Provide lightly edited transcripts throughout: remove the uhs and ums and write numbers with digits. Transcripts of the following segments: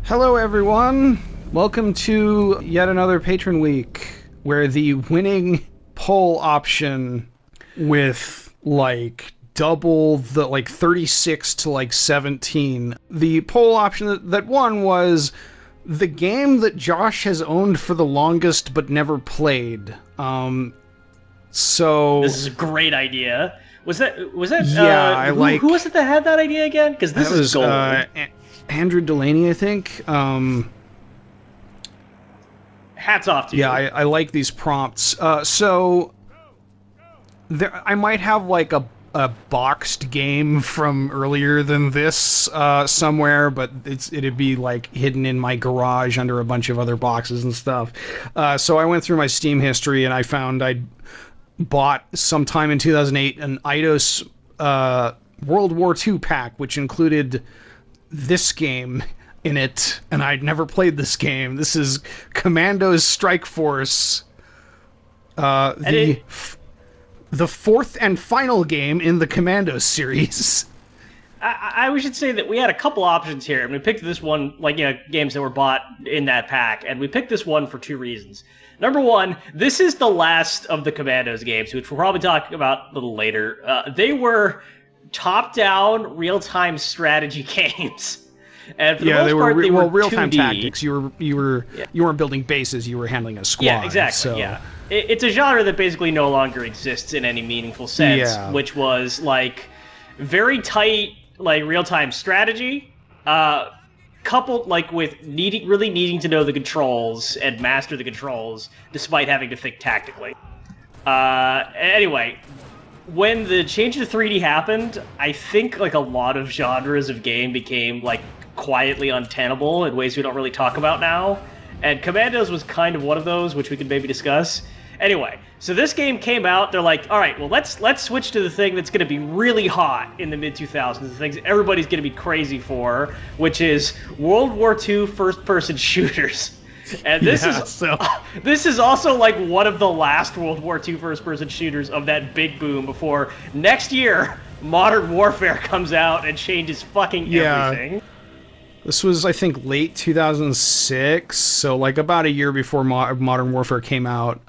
Hello, everyone. Welcome to yet another Patron week, where the winning poll option with double the 36 to 17. The poll option that won was the game that Josh has owned for the longest but never played. So this is a great idea. Was that? Yeah, who was it that had that idea again? Because this is gold. Andrew Delaney, I think. Hats off to you. Yeah, I like these prompts. So I might have a boxed game from earlier than this somewhere, but it'd be hidden in my garage under a bunch of other boxes and stuff. So I went through my Steam history and I found I'd bought sometime in 2008 an Eidos World War II pack, which included this game in it, and I'd never played this game. This is Commandos Strike Force, the fourth and final game in the Commandos series. I should say that we had a couple options here, and we picked this one, games that were bought in that pack, and we picked this one for two reasons. Number one, this is the last of the Commandos games, which we'll probably talk about a little later. They were top-down, real-time strategy games. And for the most part, they were real-time 2D. tactics. You weren't building bases, you were handling a squad. Yeah, exactly, so. yeah. It's a genre that basically no longer exists in any meaningful sense, which was, very tight, real-time strategy, coupled, with really needing to know the controls and master the controls, despite having to think tactically. Anyway, when the change to 3D happened, I think, a lot of genres of game became, quietly untenable in ways we don't really talk about now. And Commandos was kind of one of those, which we could maybe discuss. Anyway, so this game came out, they're like, all right, well, let's switch to the thing that's going to be really hot in the mid-2000s, the things everybody's going to be crazy for, which is World War II first-person shooters. And this is also one of the last World War II first-person shooters of that big boom before next year Modern Warfare comes out and changes fucking everything. This was, I think, late 2006, so about a year before Modern Warfare came out.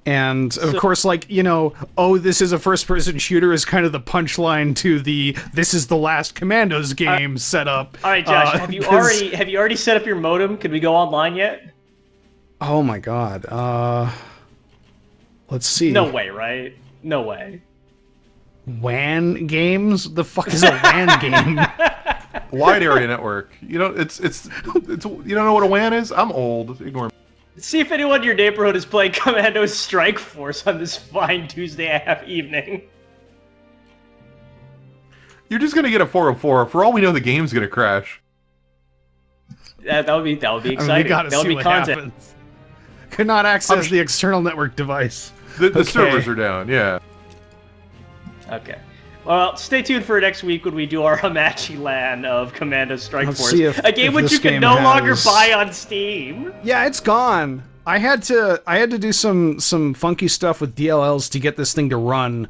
And of course, this is a first-person shooter is kind of the punchline to the "this is the last Commandos game" setup. All right, Josh, have you already set up your modem? Could we go online yet? Oh my god. Let's see. No way, right? No way. WAN games? The fuck is a WAN game? Wide area network. It's you don't know what a WAN is? I'm old. Ignore me. See if anyone in your neighborhood is playing Commandos Strike Force on this fine Tuesday evening. You're just gonna get a 404. For all we know, the game's gonna crash. That would be exciting. That would be content. Happens. Could not access the external network device. The servers are down. Yeah. Okay. Well, stay tuned for next week when we do our Hamachi LAN of Commandos Strike Force, a game which you can no longer buy on Steam. Yeah, it's gone. I had to do some funky stuff with DLLs to get this thing to run.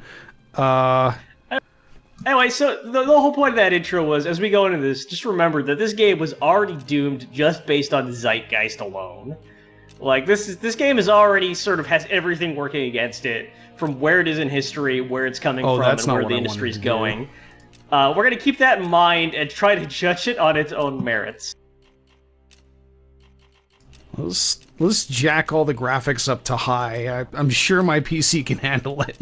Anyway, so the whole point of that intro was, as we go into this, just remember that this game was already doomed just based on zeitgeist alone. This game is already sort of has everything working against it, from where it is in history, where it's coming from, and where the industry's going. We're going to keep that in mind and try to judge it on its own merits. Let's jack all the graphics up to high. I'm sure my PC can handle it.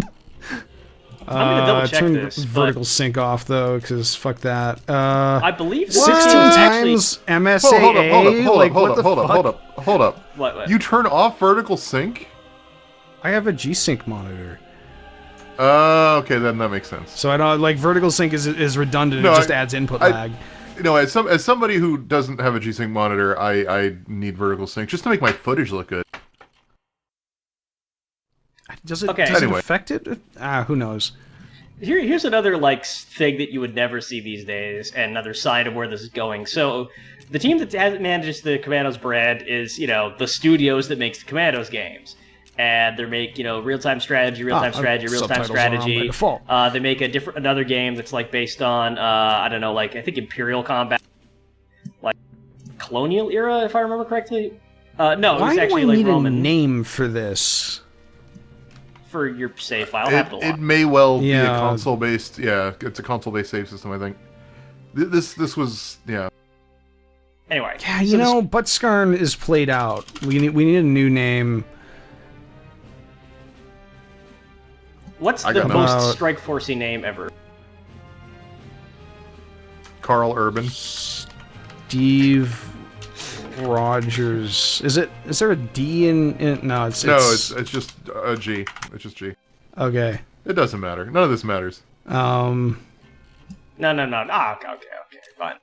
I'm gonna double check this. Vertical sync off though, because fuck that. I believe 16 times MSAA. Hold up. What? You turn off vertical sync? I have a G-Sync monitor. Okay, then that makes sense. So I don't vertical sync is redundant. It just adds input lag. As somebody who doesn't have a G-Sync monitor, I need vertical sync just to make my footage look good. Does it affect it? Who knows? Here's another thing that you would never see these days, and another sign of where this is going. So, the team that manages the Commandos brand is, the studios that makes the Commandos games. And they make, real-time strategy, real-time strategy. They make another game that's based on, I think Imperial Combat. colonial era, if I remember correctly. No, it was Why actually do I like need Roman. a name for this? For your save file, have it a lot. It may well be a Yeah. console-based. Yeah, it's a console-based save system, I think. This was Anyway. Yeah, so you know, Buttscarn is played out. We need a new name. What's I the got most Strike Forcey name ever? Carl Urban. Steve Rogers. Is there a D in no, it's It's just a G. It's just G. okay. It doesn't matter. None of this matters. No. Okay, fine.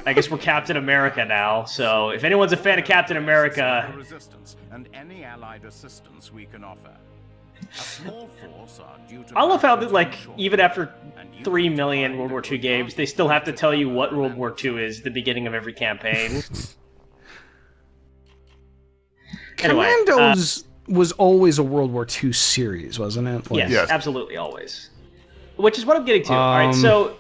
I guess we're Captain America now, so if anyone's a fan of Captain America... Resistance and any allied assistance we can offer. A small force are due to I love how that, like, even after 3 million World War II games, they still have to tell you what World War II is at the beginning of every campaign. Anyway, Commandos was always a World War II series, wasn't it? Like, yes, absolutely, always. Which is what I'm getting to. Alright, so...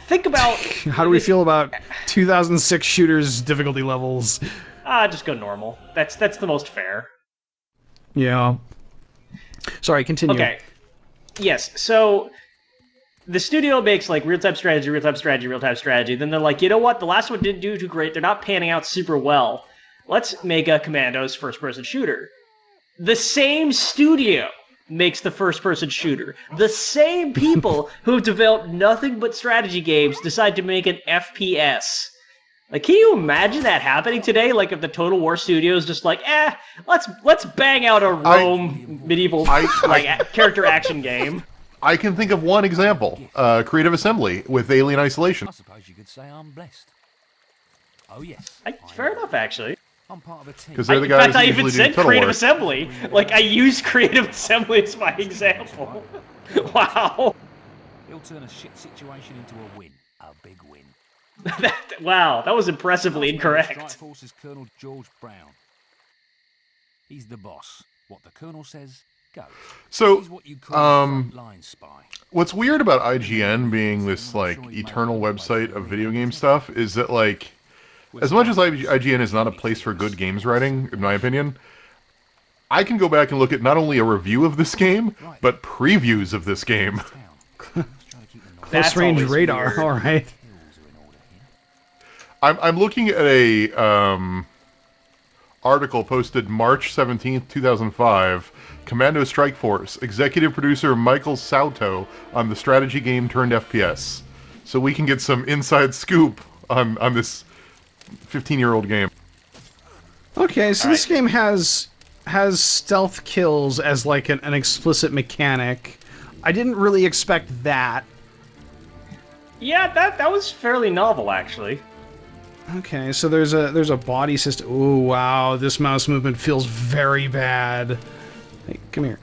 Think about... How do we feel about 2006 shooters difficulty levels? Just go normal. That's the most fair. Yeah. Sorry, continue. Okay. Yes, so... The studio makes, like, real-time strategy, real-time strategy, real-time strategy. Then they're like, you know what? The last one didn't do too great. They're not panning out super well. Let's make a Commandos first-person shooter. The same studio makes the first-person shooter. The same people who have developed nothing but strategy games decide to make an FPS. Like, can you imagine that happening today? Like, if the Total War studio is just like, let's bang out a Rome medieval character action game. I can think of one example. Creative Assembly with Alien Isolation. I suppose you could say I'm blessed. Oh yes. Fair enough, actually. I'm part of a team. Because they're the In guys fact, I that even usually do said Total Creative War. Assembly. Like, I used Creative Assembly as my example. Wow. He'll turn a shit situation into a win. A big win. Wow, that was impressively Strike incorrect. Force's Colonel George Brown. He's the boss. What the Colonel says, goes. So, He's what you call a front-line spy. what's weird about IGN being this, like, eternal website of video game stuff is that, like, as much as IGN is not a place for good games writing, in my opinion, I can go back and look at not only a review of this game, but previews of this game. Close range always radar. weird. All right. I'm looking at a article posted March 17th, 2005. Commando Strike Force. Executive producer Michael Sauto on the strategy game turned FPS. So we can get some inside scoop on this 15-year-old game. Okay, so this game has stealth kills as like an explicit mechanic. I didn't really expect that. Yeah, that was fairly novel, actually. Okay, so there's a body system. Ooh, wow, this mouse movement feels very bad. Hey, come here.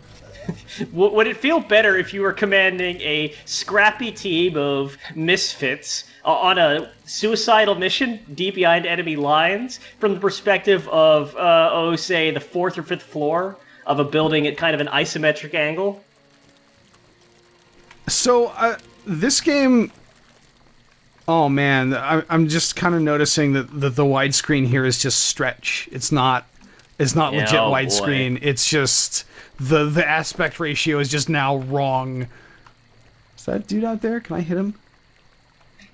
Would it feel better if you were commanding a scrappy team of misfits on a suicidal mission deep behind enemy lines from the perspective of, say, the 4th or 5th floor of a building at kind of an isometric angle? So, this game... Oh man, I'm just kind of noticing that the widescreen here is just stretch. It's not legit widescreen. It's just the aspect ratio is just now wrong. Is that dude out there? Can I hit him?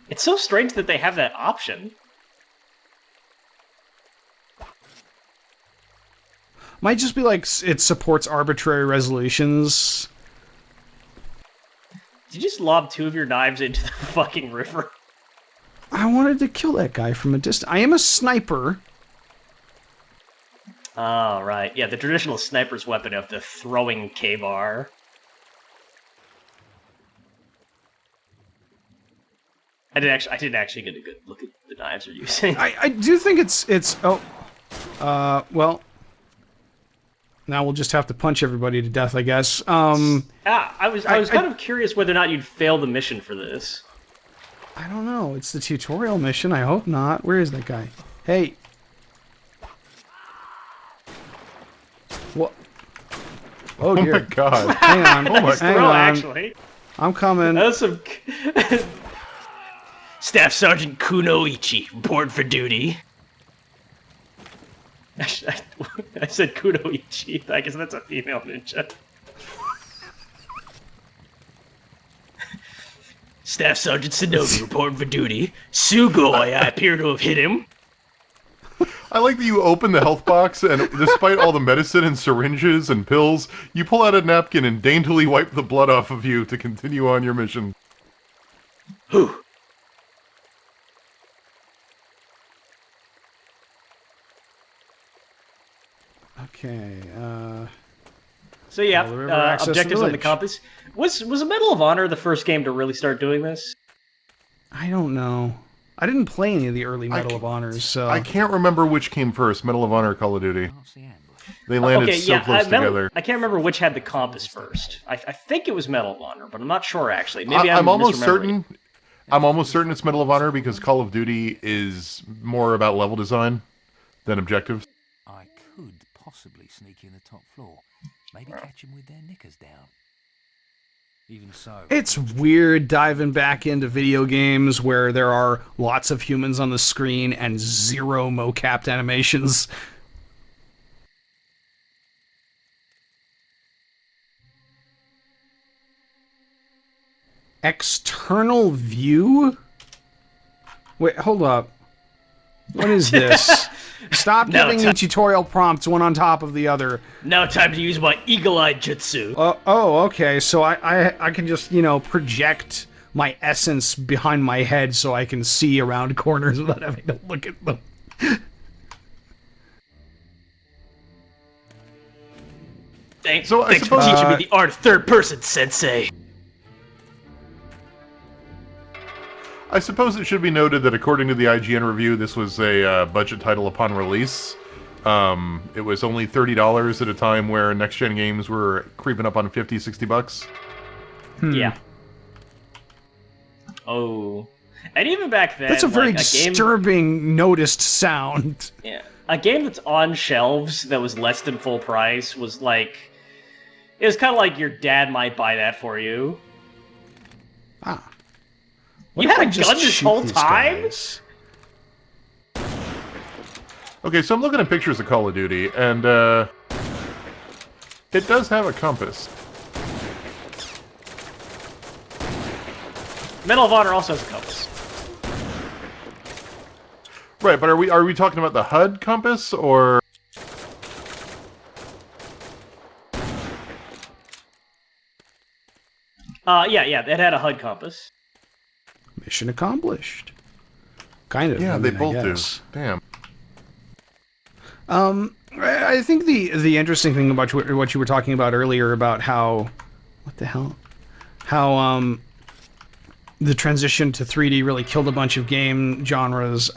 It's so strange that they have that option. Might just be like it supports arbitrary resolutions. Did you just lob 2 of your knives into the fucking river? I wanted to kill that guy from a distance. I am a sniper. Oh, right. Yeah, the traditional sniper's weapon of the throwing K-bar. I didn't actually get a good look at the knives you're using. I do think it's well, now we'll just have to punch everybody to death, I guess. I was kind of curious whether or not you'd fail the mission for this. I don't know. It's the tutorial mission. I hope not. Where is that guy? Hey. What? Oh dear. Oh my god. Hang on. Oh my Hang Throw, on. actually. I'm coming. That was some... Staff Sergeant Kunoichi, report for duty. I said Kunoichi. I guess that's a female ninja. Staff Sergeant Shinobi reporting for duty. Sugoi, I appear to have hit him. I like that you open the health box, and despite all the medicine and syringes and pills, you pull out a napkin and daintily wipe the blood off of you to continue on your mission. Whew. Okay, So yeah, Follow the river, access the objectives on the village. compass. Was a Medal of Honor the first game to really start doing this? I don't know. I didn't play any of the early Medal ca- of Honors, so... I can't remember which came first, Medal of Honor or Call of Duty. Can't see ambush. They landed Okay, so yeah, close together. I can't remember which had the compass first. I think it was Medal of Honor, but I'm not sure actually. Maybe I'm almost misremembering. certain. I'm almost certain it's Medal of Honor because Call of Duty is more about level design than objectives. I could possibly sneak in the top floor. Maybe catch them with their knickers down. Even so... It's weird diving back into video games where there are lots of humans on the screen and zero mocapped animations. External view? Wait, hold up. What is this? Stop No, giving me tutorial prompts one on top of the other. Now time to use my eagle-eye jutsu. Oh, okay. So I can just, project my essence behind my head so I can see around corners without having to look at them. Thanks So I for suppose- teaching me the art of third person, Sensei. I suppose it should be noted that according to the IGN review, this was a budget title upon release. It was only $30 at a time where next-gen games were creeping up on $50, $60. Yeah. Oh. And even back then, That's a very like, game, disturbing noticed sound. yeah, a game that's on shelves that was less than full price was like, it was kind of like your dad might buy that for you. Ah. You What had if a I just gun this shoot whole these time? guys? Okay, so I'm looking at pictures of Call of Duty, and it does have a compass. Medal of Honor also has a compass. Right, but are we talking about the HUD compass, or... Yeah, it had a HUD compass. Mission accomplished. Kind of. Yeah, I they mean, I both do. guess. Damn. I think the interesting thing about what you were talking about earlier about how, what the hell, how the transition to 3D really killed a bunch of game genres.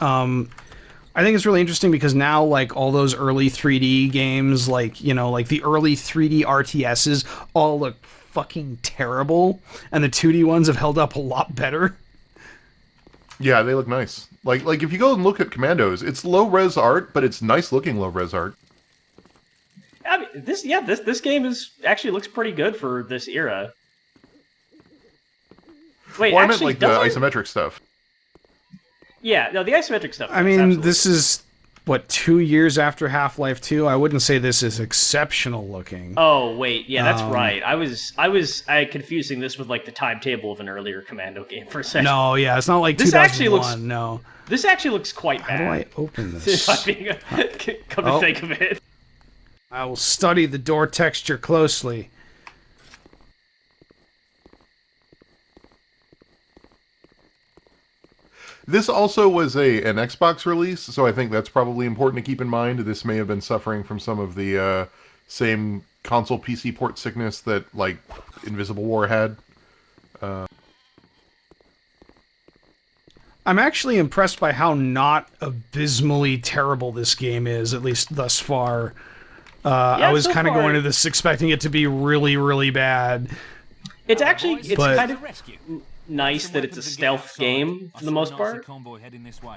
I think it's really interesting because now, like, all those early 3D games, like the early 3D RTSs, all look fucking terrible, and the 2D ones have held up a lot better. Yeah, they look nice. Like if you go and look at Commandos, it's low-res art, but it's nice-looking low-res art. I mean, this game actually looks pretty good for this era. Wait, Well, I meant actually, like the doesn't- isometric stuff. Yeah, no, the isometric stuff. I mean, this is, what, 2 years after Half-Life 2? I wouldn't say this is exceptional looking. Oh wait, yeah, that's right. I was confusing this with like the timetable of an earlier Commando game for a second. No, yeah, it's not like This 2001, actually looks- no. This actually looks quite How do bad. I open If this? I'm being come to Oh. think of it. I will study the door texture closely. This also was an Xbox release, so I think that's probably important to keep in mind. This may have been suffering from some of the same console PC port sickness that, like, Invisible War had. I'm actually impressed by how not abysmally terrible this game is, at least thus far. I was so kind of far- going to this expecting it to be really, really bad. It's actually it's But- kind of nice that it's a stealth game for the most part.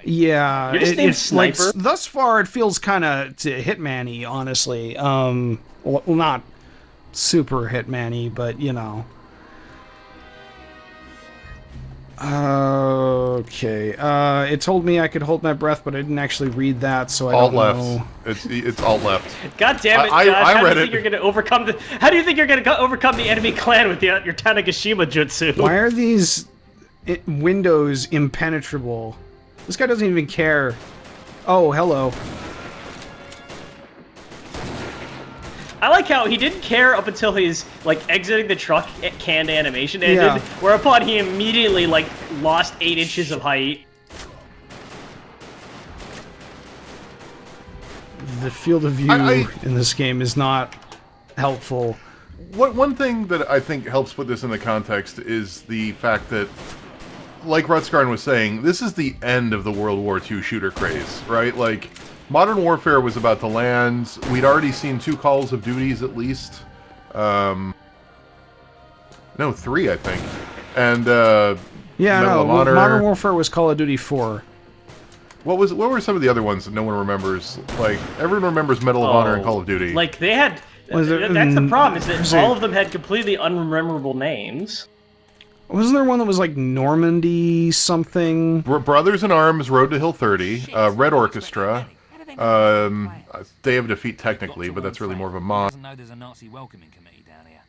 Yeah, You're just named it's like Sniper? thus far it feels kind of Hitman-y, honestly. Well, not super Hitman-y, but you know. Okay. It told me I could hold my breath, but I didn't actually read that, so I Alt don't left. know. It's alt left. God damn it, I Josh! How do read you think it. you're gonna overcome the? How do you think you're gonna overcome the enemy clan with your Tanegashima jutsu? Why are these windows impenetrable? This guy doesn't even care. Oh, hello. I like how he didn't care up until he's like exiting the truck canned animation ended, Yeah. whereupon he immediately like lost 8 inches of height. The field of view in this game is not helpful. One thing that I think helps put this in the context is the fact that, like Rutskarn was saying, this is the end of the World War II shooter craze, right? Like, Modern Warfare was about to land. We'd already seen 2 Calls of Duties at least. No, 3, I think. And Yeah, Medal no. of Honor. Modern Warfare was Call of Duty 4. What were some of the other ones that no one remembers? Like, everyone remembers Medal of Honor and Call of Duty. Like they had. Was there- That's the problem. Is that was all there- of them had completely unmemorable names. Wasn't there one that was like Normandy something? Brothers in Arms, Road to Hill 30, Red Orchestra, Day of Defeat technically, but that's really more of a mod. Doesn't know there's a Nazi welcoming committee down here.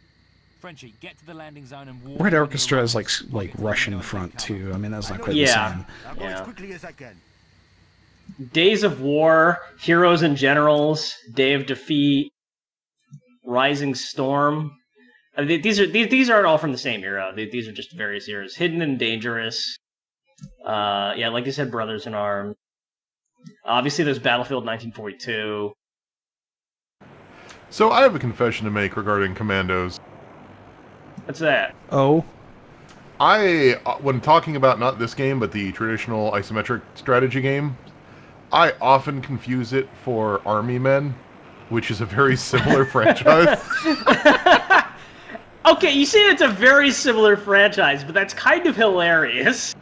Frenchie, get to the landing zone and walk. Red Orchestra is like Russian front too. I mean, that's not quite the Yeah. same. I'll go as Yeah. quickly as I can. Days of War, Heroes and Generals, Day of Defeat, Rising Storm. These aren't all from the same era. These are just various eras. Hidden and Dangerous. Yeah, like I said, Brothers in Arms. Obviously, there's Battlefield 1942. So I have a confession to make regarding Commandos. What's that? Oh, When talking about not this game, but the traditional isometric strategy game, I often confuse it for Army Men, which is a very similar franchise. Okay, you say it's a very similar franchise, but that's kind of hilarious.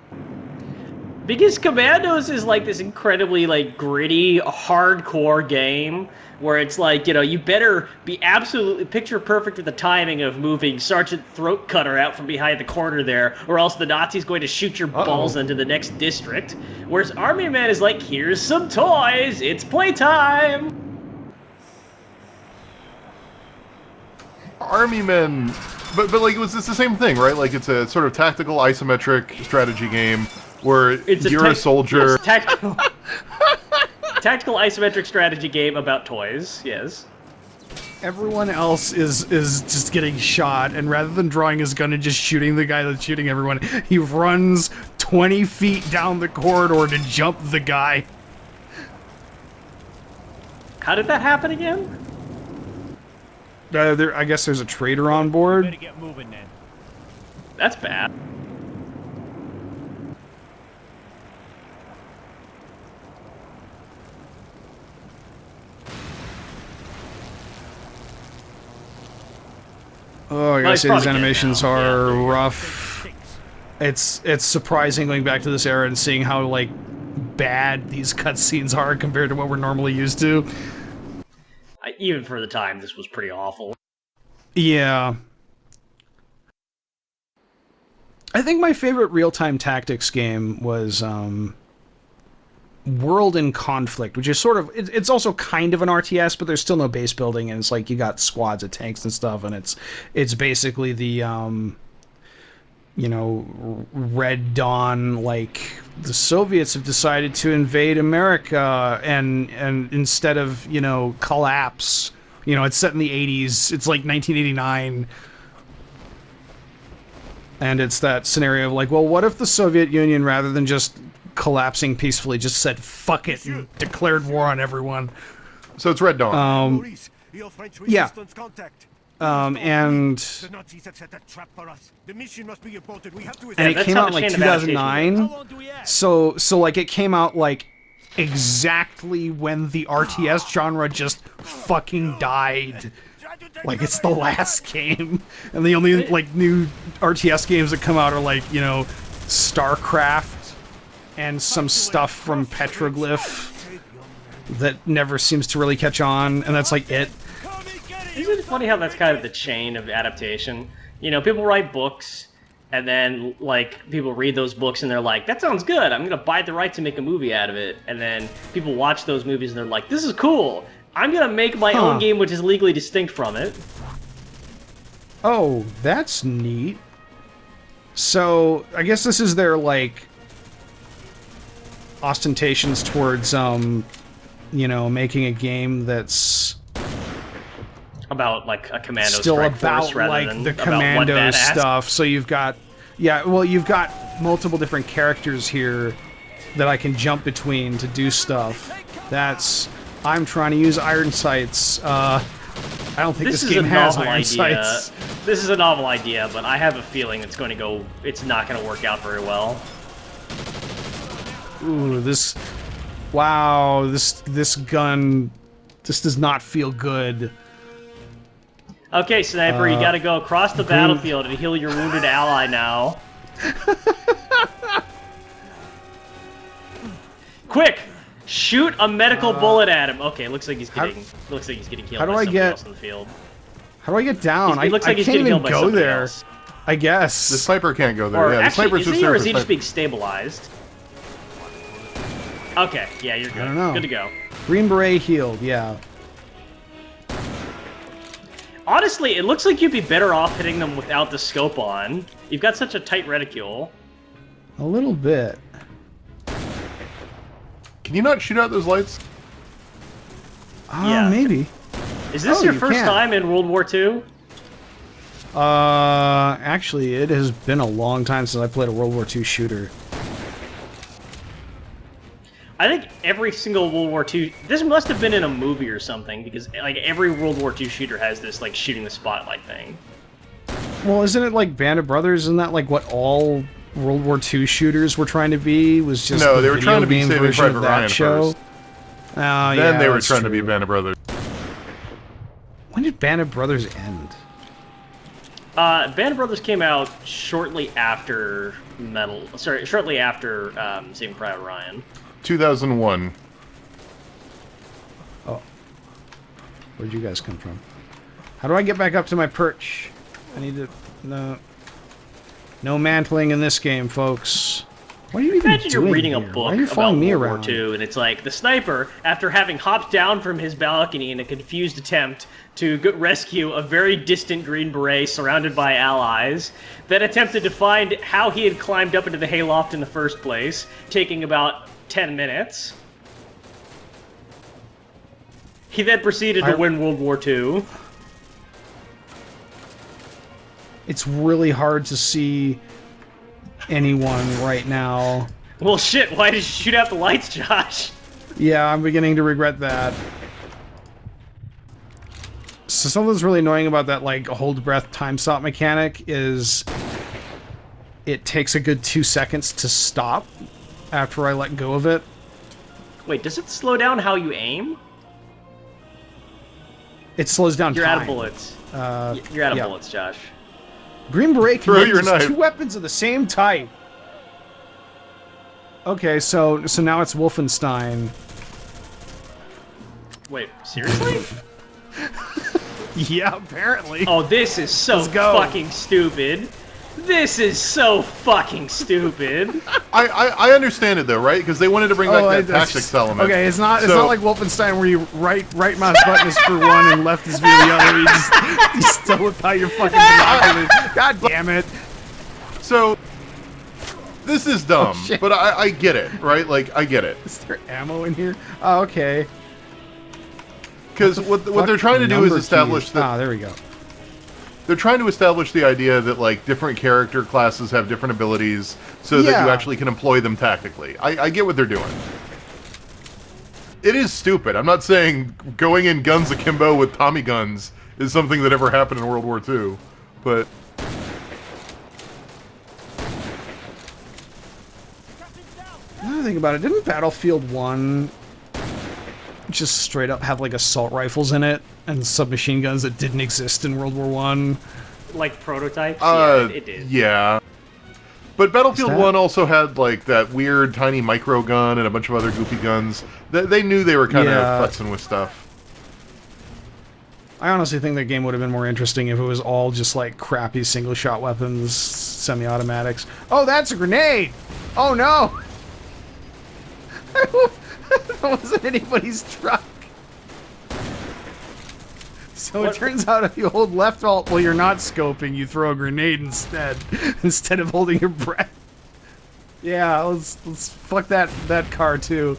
Because Commandos is like this incredibly like gritty, hardcore game where it's like, you know, you better be absolutely picture perfect with the timing of moving Sergeant Throat Cutter out from behind the corner there, or else the Nazi's going to shoot your balls into the next district. Whereas Army Man is like, here's some toys, it's playtime. Army Men, but like it's the same thing, right? Like it's a sort of tactical isometric strategy game where you're a soldier. Yes, tactical, tactical isometric strategy game about toys. Yes. everyone else is just getting shot, and rather than drawing his gun and just shooting the guy that's shooting everyone, he runs 20 feet down the corridor to jump the guy. How did that happen again? I guess there's a traitor on board. Get moving then. That's bad. Oh, I gotta he's say probably these dead animations now. are Yeah. rough. It's surprising going back to this era and seeing how like bad these cutscenes are compared to what we're normally used to. Even for the time, this was pretty awful. Yeah. I think my favorite real-time tactics game was World in Conflict, which is sort of it's also kind of an RTS, but there's still no base building, and it's like you got squads of tanks and stuff, and it's basically the you know, Red Dawn, like the Soviets have decided to invade America, and instead of, you know, collapse, you know, it's set in the 80s, it's like 1989. And it's that scenario of like, well, what if the Soviet Union, rather than just collapsing peacefully, just said fuck it and declared war on everyone? So it's Red Dawn. Maurice, your French yeah. resistance contact. And The Nazis have set a trap for us. The mission must be aborted. We have to and it that's came how out the in like chain of adaptation 2009. How long do we have? So like it came out like exactly when the RTS genre just fucking died. Like it's the last game, and the only like new RTS games that come out are like, you know, StarCraft and some stuff from Petroglyph that never seems to really catch on, and that's like it. Isn't it funny how that's kind of the chain of adaptation? You know, people write books, and then like people read those books and they're like, that sounds good, I'm gonna buy the right to make a movie out of it, and then people watch those movies and they're like, this is cool, I'm gonna make my own game which is legally distinct from it. Oh, that's neat. So I guess this is their like ostentations towards you know, making a game that's About like a Commandos still strike about force rather like than the about Commandos one badass. stuff. So you've got, yeah, well, you've got multiple different characters here that I can jump between to do stuff. That's, I'm trying to use iron sights. I don't think this game has iron sights. This is a novel idea, but I have a feeling it's not going to work out very well. Ooh, this, wow, this gun, this does not feel good. Okay, Sniper, you gotta go across the battlefield and heal your wounded ally now. Quick! Shoot a medical bullet at him. Okay, looks like he's getting healed How do by I somebody get- else in the field. How do I get down? It looks like I he's can't getting even healed by go somebody there. else. I guess. The sniper can't go there. Or Yeah, the actually, sniper's is just he there or for is he just sniper. being stabilized? Okay, yeah, you're good. I don't know. Good to go. Green Beret healed, yeah. Honestly, it looks like you'd be better off hitting them without the scope on. You've got such a tight reticule. A little bit. Can you not shoot out those lights? Yeah. Maybe. Is this Oh, your you first can. time in World War II? Actually, it has been a long time since I played a World War II shooter. I think every single World War II... This must have been in a movie or something, because like every World War II shooter has this like shooting the spotlight thing. Well, isn't it like Band of Brothers? Isn't that like what all World War II shooters were trying to be? Was just No, the they were trying to be video game Saving version Private of that Ryan show? first. Oh, Then yeah, they were that's trying to be true. Band of Brothers. When did Band of Brothers end? Band of Brothers came out shortly after shortly after Saving Private Ryan. 2001. Oh. Where'd you guys come from? How do I get back up to my perch? I need to... No mantling in this game, folks. What are you even Imagine doing you're reading a here? book Why are you about following me World around? War II, and it's like the sniper, after having hopped down from his balcony in a confused attempt to rescue a very distant Green Beret surrounded by allies, then attempted to find how he had climbed up into the hayloft in the first place, taking about 10 minutes. He then proceeded to win World War II. It's really hard to see anyone right now. Well, shit, why did you shoot out the lights, Josh? Yeah, I'm beginning to regret that. So something that's really annoying about that, like, hold breath time stop mechanic is it takes a good 2 seconds to stop after I let go of it. Wait, does it slow down how you aim? It slows down You're time. out of bullets. You're out of yeah. bullets, Josh. Green Beret can Throw your use knife. 2 weapons of the same type. Okay, so now it's Wolfenstein. Wait, seriously? Yeah, apparently. Oh, this is so Let's go. fucking stupid. This is so fucking stupid. I understand it though, right? Because they wanted to bring back that tactics element. Okay, it's not So- like Wolfenstein where you right mouse button is for one and left is for the other. You still whip out your fucking binoculars. God damn it! So this is dumb, Oh, shit. but I get it, right? Like I get it. Is there ammo in here? Oh, okay. Because what they're trying to do is Number establish keys. that Ah, there we go. they're trying to establish the idea that like different character classes have different abilities, so that you Yeah. actually can employ them tactically. I get what they're doing. It is stupid. I'm not saying going in guns akimbo with Tommy guns is something that ever happened in World War II, but Another thing about it, didn't Battlefield 1 just straight up have like assault rifles in it and submachine guns that didn't exist in World War 1? Like prototypes? Yeah, it did. yeah. But Battlefield that- 1 also had like that weird tiny micro gun and a bunch of other goofy guns. They knew they were kind of Yeah. futzing with stuff. I honestly think that game would have been more interesting if it was all just like crappy single-shot weapons, semi-automatics. Oh, that's a grenade! Oh no! That wasn't anybody's truck. So it turns out if you hold left alt while you're not scoping, you throw a grenade instead, of holding your breath. Yeah, let's fuck that car too.